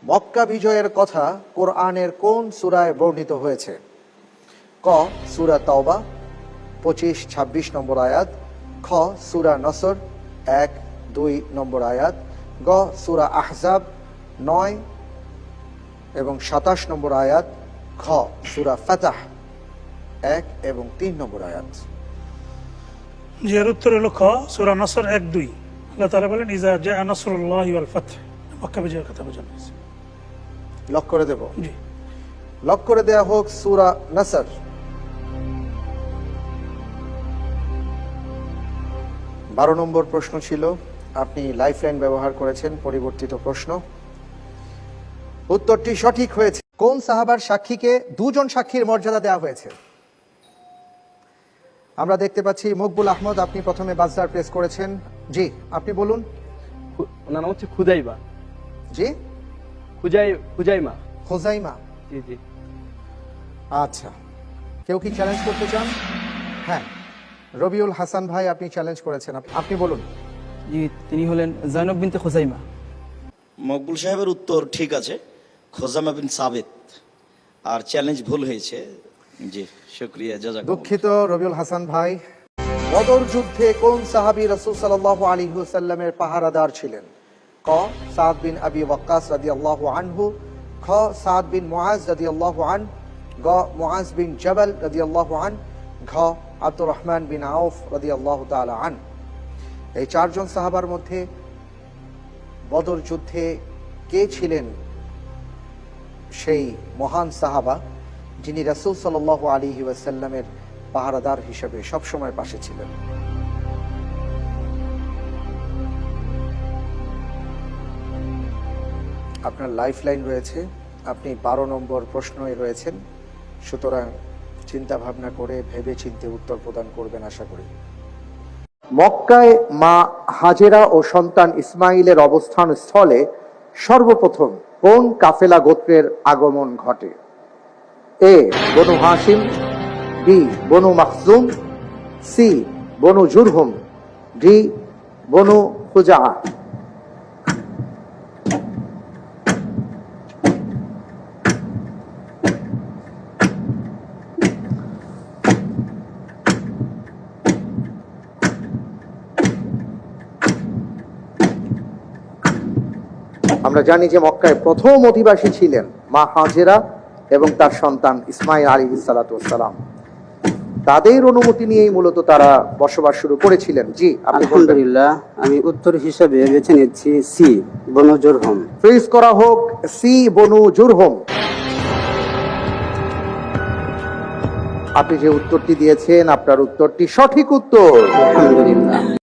মক্কা বিজয়ের কথা কোরআনের কোন সূরায় বর্ণিত হয়েছে? ক সূরা তাওবা 25-26 নম্বর আয়াত, খ সূরা নসর 1-2 নম্বর আয়াত, গ সূরা আহজাব 9 এবং 27 নম্বর আয়াত, খ সূরা ফাতহ 1 এবং 3 নম্বর আয়াত। জি, এর উত্তর হলো খ সূরা নসর 1-2। আল্লাহ তাআলা বলেন ইজা জাআ নাসরুল্লাহি ওয়াল ফাতহ, মক্কা বিজয়ের কথা বোঝানো হয়েছে। লক করে দেব? জি, লক করে দেয়া হোক সূরা নসর। 12 নম্বর প্রশ্ন ছিল, আপনি লাইফলাইন ব্যবহার করেছেন, পরিবর্তিত প্রশ্ন। উত্তরটি সঠিক হয়েছে। কোন সাহাবার সাক্ষীকে দুজন সাক্ষীর মর্যাদা দেওয়া হয়েছে? আমরা দেখতে পাচ্ছি মকবুল আহমদ, আপনি প্রথমে বাজদার প্রেস করেছেন। জি, আপনি বলুন। ওনার নাম হচ্ছে খুদাইবা। জি, খুজাইমা। খুজাইমা। জি জি। আচ্ছা, কেউ কি চ্যালেঞ্জ করতে চান? হ্যাঁ, রবিউল হাসান ভাই, আপনি চ্যালেঞ্জ করেছেন, আপনি বলুন। জি, তিনি হলেন জাইনব বিনতে খুজাইমা। মকবুল সাহেবের উত্তর ঠিক আছে, খোজামা বিন সাবিত। আর চ্যালেঞ্জ ভুল হয়েছে। জি, শুকরিয়া, জাযাকাল্লাহ। দুঃখিত রবিউল হাসান ভাই। বদর যুদ্ধে কোন সাহাবী রাসূল সাল্লাল্লাহু আলাইহি ওয়াসাল্লামের পাহারাদার ছিলেন? ক সাদ বিন আবি ওয়াক্কাস রাদিয়াল্লাহু আনহু, খ সাদ বিন মুআজ রাদিয়াল্লাহু আন, গ মুআজ বিন জাবাল রাদিয়াল্লাহু আন, ঘ আব্দুর রহমান বিন আউফ রাদিয়াল্লাহু তাআলা আন। এই চারজন সাহাবার মধ্যে বদর যুদ্ধে কে ছিলেন সেই মহান সাহাবা যিনি রাসূল সাল্লাল্লাহু আলাইহি ওয়াসাল্লামের পাহারাদার হিসেবে সবসময় পাশে ছিলেন? আপনার লাইফলাইন রয়েছে, আপনি 12 নম্বর প্রশ্নই রয়েছেন, সুতরাং চিন্তা ভাবনা করে ভেবে চিন্তে উত্তর প্রদান করবেন আশা করি। মক্কায় মা হাজেরা ও সন্তান ইসমাইলের অবস্থান স্থলে সর্বপ্রথম কোন কাফেলা গোত্রের আগমন ঘটে? A Banu Hashim, B Banu Makhzum, C Banu Jurhum, D Banu Khuza. আমরা জানি যে মক্কায় প্রথম অধিবাসী ছিলেন মা হাজেরা এবং তার সন্তান ইসমাইল আলাইহিস সালাতু ওয়াস সালাম। তাদের অনুমতি নিয়েই মূলত তারা বসবাস শুরু করেছিলেন। জি, আপনি বলবেন। আলহামদুলিল্লাহ, আমি উত্তর হিসেবে বেছে নিচ্ছি সি বনু জুরহুম। ফ্রিজ করা হোক সি বনু জুরহুম। আপনি যে উত্তরটি দিয়েছেন, আপনার উত্তরটি সঠিক উত্তর। আলহামদুলিল্লাহ।